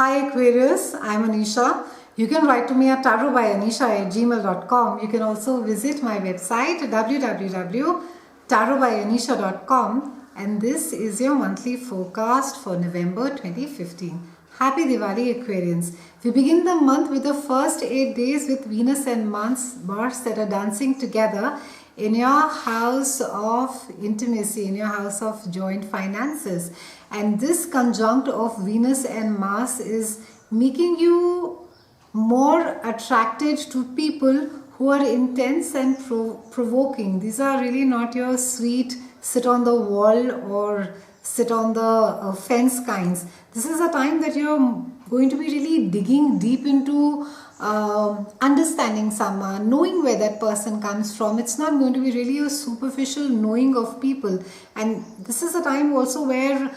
Hi Aquarius, I'm Anisha. You can write to me at tarotbyanisha@gmail.com. You can also visit my website www.tarotbyanisha.com, and this is your monthly forecast for November 2015. Happy Diwali Aquarians. We begin the month with the first 8 days with Venus and Mars that are dancing together in your house of intimacy, in your house of joint finances. And this conjunct of Venus and Mars is making you more attracted to people who are intense and provoking. These are really not your sweet sit on the wall or sit on the fence kinds. This is a time that you're going to be really digging deep into understanding someone, knowing where that person comes from. It's not going to be really a superficial knowing of people. And this is a time also where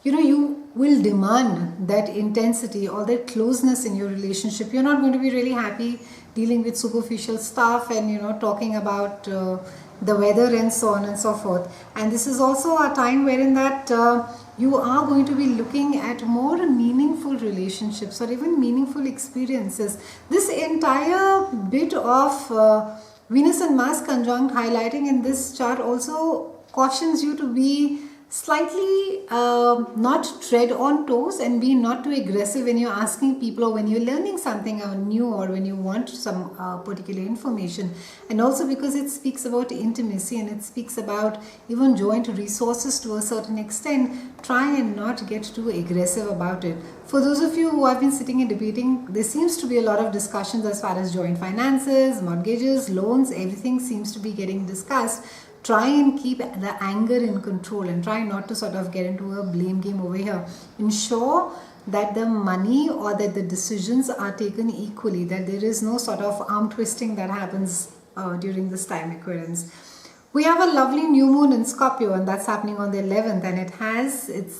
you will demand that intensity or that closeness in your relationship. You're not going to be really happy dealing with superficial stuff and talking about the weather and so on and so forth. And this is also a time wherein that you are going to be looking at more meaningful relationships or even meaningful experiences. This entire bit of Venus and Mars conjunct highlighting in this chart also cautions you to be slightly not tread on toes and be not too aggressive when you're asking people or when you're learning something new or when you want some particular information. And also because it speaks about intimacy and it speaks about even joint resources to a certain extent, try and not get too aggressive about it. For those of you who have been sitting and debating, there seems to be a lot of discussions as far as joint finances, mortgages, loans, everything seems to be getting discussed. Try and keep the anger in control and try not to sort of get into a blame game over here. Ensure that the money or that the decisions are taken equally, that there is no sort of arm twisting that happens during this time, Aquarians. We have a lovely new moon in Scorpio, and that's happening on the 11th, and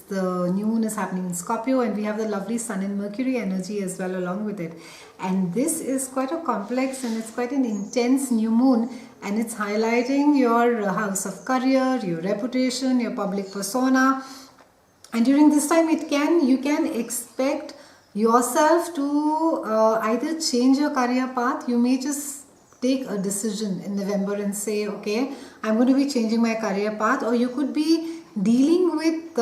the new moon is happening in Scorpio, and we have the lovely Sun and Mercury energy as well along with it. And this is quite a complex and it's quite an intense new moon, and it's highlighting your house of career, your reputation, your public persona. And during this time you can expect yourself to either change your career path. You may just take a decision in November and say, okay, I'm going to be changing my career path. Or you could be dealing with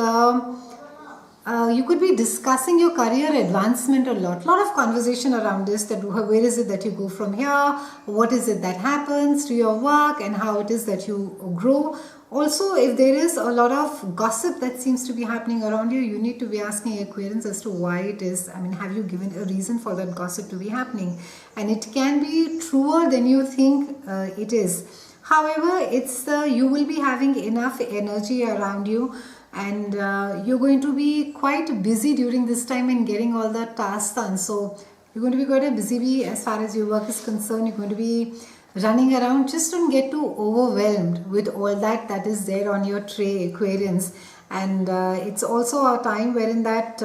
you could be discussing your career advancement a lot of conversation around this, that where is it that you go from here, what is it that happens to your work, and how it is that you grow. Also, if there is a lot of gossip that seems to be happening around you, you need to be asking Aquarians as to why it is. I mean, have you given a reason for that gossip to be happening? And it can be truer than you think it is. However, you will be having enough energy around you, and you're going to be quite busy during this time in getting all the tasks done. So you're going to be quite a busy bee as far as your work is concerned. You're going to be running around. Just don't get too overwhelmed with all that is there on your tray, Aquarians. And it's also a time wherein that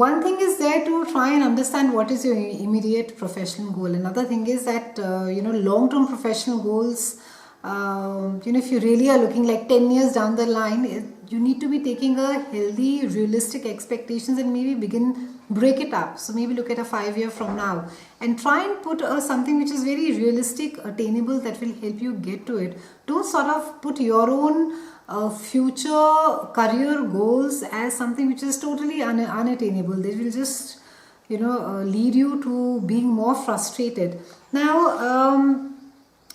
one thing is there to try and understand what is your immediate professional goal. Another thing is that long-term professional goals, if you really are looking like 10 years down the line, you need to be taking a healthy, realistic expectations and maybe break it up. So maybe look at a 5-year from now and try and put something which is very realistic, attainable, that will help you get to it. Don't sort of put your own future career goals as something which is totally unattainable. They will just lead you to being more frustrated. Now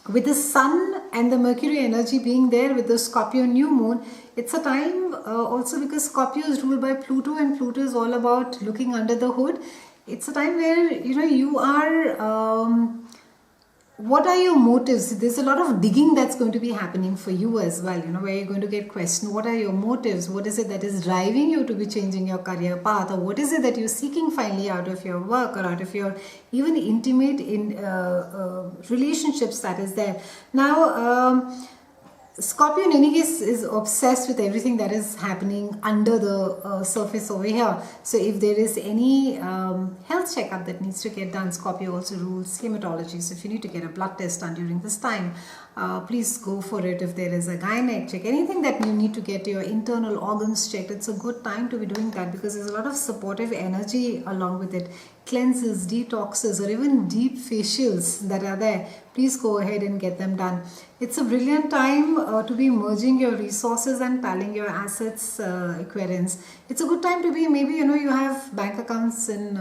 with the Sun and the Mercury energy being there with the Scorpio new moon, it's a time also because Scorpio is ruled by Pluto, and Pluto is all about looking under the hood. It's a time where you are what are your motives? There's a lot of digging that's going to be happening for you as well, where you're going to get questioned. What are your motives? What is it that is driving you to be changing your career path? Or what is it that you're seeking finally out of your work or out of your even intimate relationships that is there? Now, Scorpio in any case is obsessed with everything that is happening under the surface over here. So if there is any health checkup that needs to get done, Scorpio also rules hematology. So if you need to get a blood test done during this time, please go for it. If there is a gynec check, anything that you need to get your internal organs checked, it's a good time to be doing that, because there's a lot of supportive energy along with it. Cleanses, detoxes, or even deep facials that are there, please go ahead and get them done. It's a brilliant time to be merging your resources and tallying your assets, Aquarians. It's a good time to be, maybe you have bank accounts in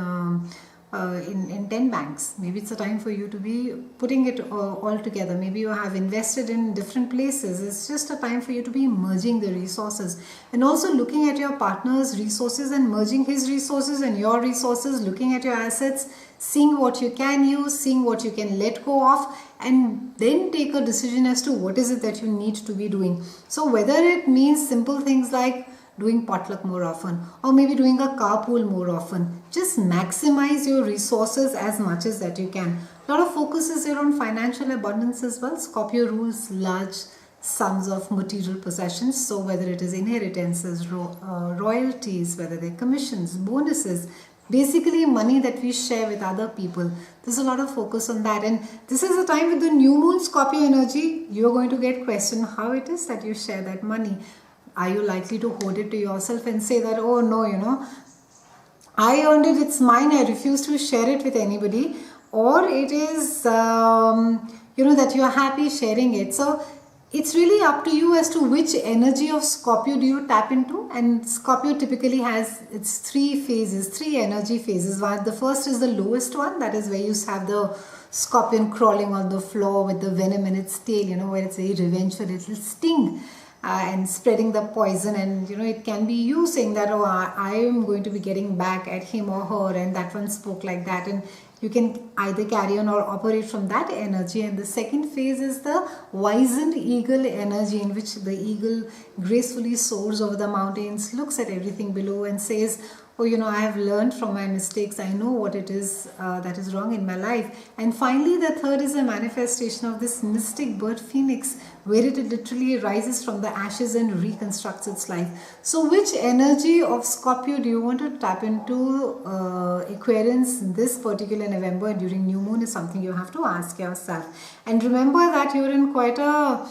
10 banks. Maybe it's a time for you to be putting it all together. Maybe you have invested in different places. It's just a time for you to be merging the resources, and also looking at your partner's resources and merging his resources and your resources, looking at your assets, seeing what you can use, seeing what you can let go of, and then take a decision as to what is it that you need to be doing. So whether it means simple things like doing potluck more often, or maybe doing a carpool more often, just maximize your resources as much as that you can. A lot of focus is here on financial abundance as well. Scorpio rules large sums of material possessions. So whether it is inheritances, royalties, whether they're commissions, bonuses, basically money that we share with other people, there's a lot of focus on that. And this is a time with the new moon Scorpio energy, you're going to get questioned how it is that you share that money. Are you likely to hold it to yourself and say that, oh no, I earned it, it's mine, I refuse to share it with anybody? Or it is, that you are happy sharing it. So it's really up to you as to which energy of Scorpio do you tap into. And Scorpio typically has its three energy phases. The first is the lowest one, that is where you have the scorpion crawling on the floor with the venom in its tail, where it's very revengeful, it'll sting. And spreading the poison, and it can be you saying that, oh, I am going to be getting back at him or her, and that one spoke like that, and you can either carry on or operate from that energy. And the second phase is the wizened eagle energy, in which the eagle gracefully soars over the mountains, looks at everything below and says, oh, I have learned from my mistakes. I know what it is that is wrong in my life. And finally, the third is a manifestation of this mystic bird phoenix, where it literally rises from the ashes and reconstructs its life. So which energy of Scorpio do you want to tap into, Aquarians, this particular November during new moon, is something you have to ask yourself. And remember that you're in quite a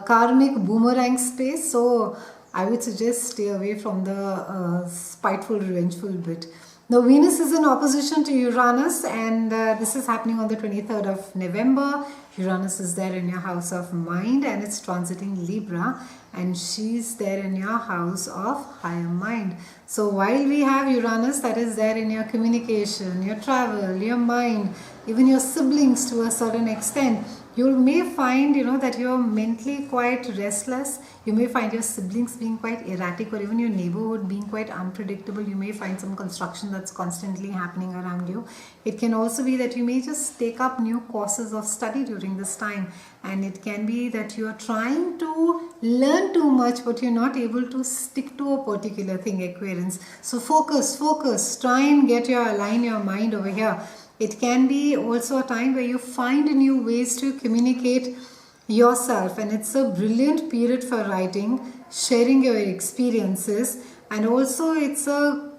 karmic boomerang space. So I would suggest stay away from the spiteful, revengeful bit. Now Venus is in opposition to Uranus, and this is happening on the 23rd of November. Uranus is there in your house of mind, and it's transiting Libra, and she's there in your house of higher mind. So while we have Uranus that is there in your communication, your travel, your mind, even your siblings to a certain extent, you may find that you're mentally quite restless. You may find your siblings being quite erratic, or even your neighborhood being quite unpredictable. You may find some construction that's constantly happening around you. It can also be that you may just take up new courses of study during this time, and it can be that you are trying to learn too much but you're not able to stick to a particular thing, Aquarians. So focus, try and align your mind over here. It can be also a time where you find new ways to communicate yourself, and it's a brilliant period for writing, sharing your experiences, and also it's a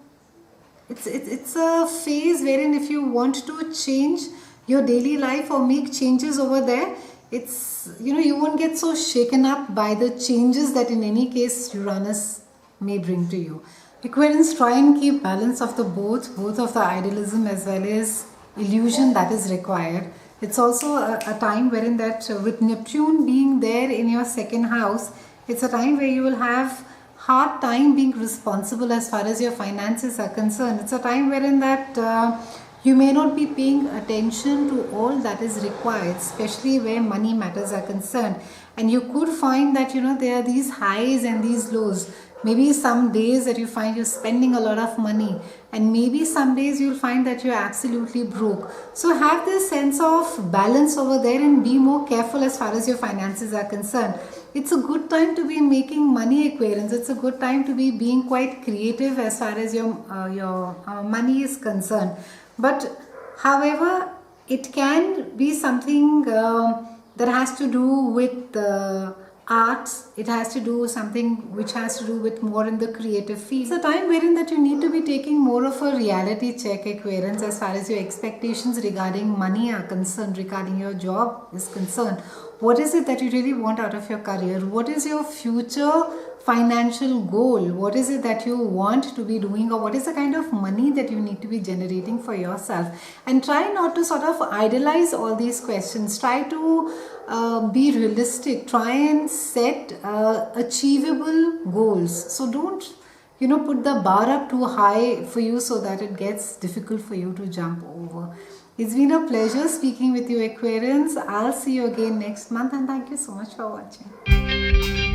phase wherein if you want to change your daily life or make changes over there, it's you won't get so shaken up by the changes that in any case Uranus may bring to you. Aquarians, try and keep balance of the both of the idealism as well as illusion that is required. It's also a time wherein that with Neptune being there in your second house, it's a time where you will have hard time being responsible as far as your finances are concerned. It's a time wherein that you may not be paying attention to all that is required, especially where money matters are concerned. And you could find that there are these highs and these lows. Maybe some days that you find you're spending a lot of money, and maybe some days you'll find that you're absolutely broke. So have this sense of balance over there and be more careful as far as your finances are concerned. It's a good time to be making money, Aquarians. It's a good time to be being quite creative as far as your money is concerned. But however, it can be something that has to do with arts, it has to do something which has to do with more in the creative field. It's a time wherein that you need to be taking more of a reality check, Aquarians, as far as your expectations regarding money are concerned, regarding your job is concerned. What is it that you really want out of your career? What is your future financial goal? What is it that you want to be doing, or what is the kind of money that you need to be generating for yourself? And try not to sort of idolize all these questions. Try to be realistic. Try and set achievable goals. So don't put the bar up too high for you so that it gets difficult for you to jump over. It's been a pleasure speaking with you, Aquarians. I'll see you again next month, and thank you so much for watching.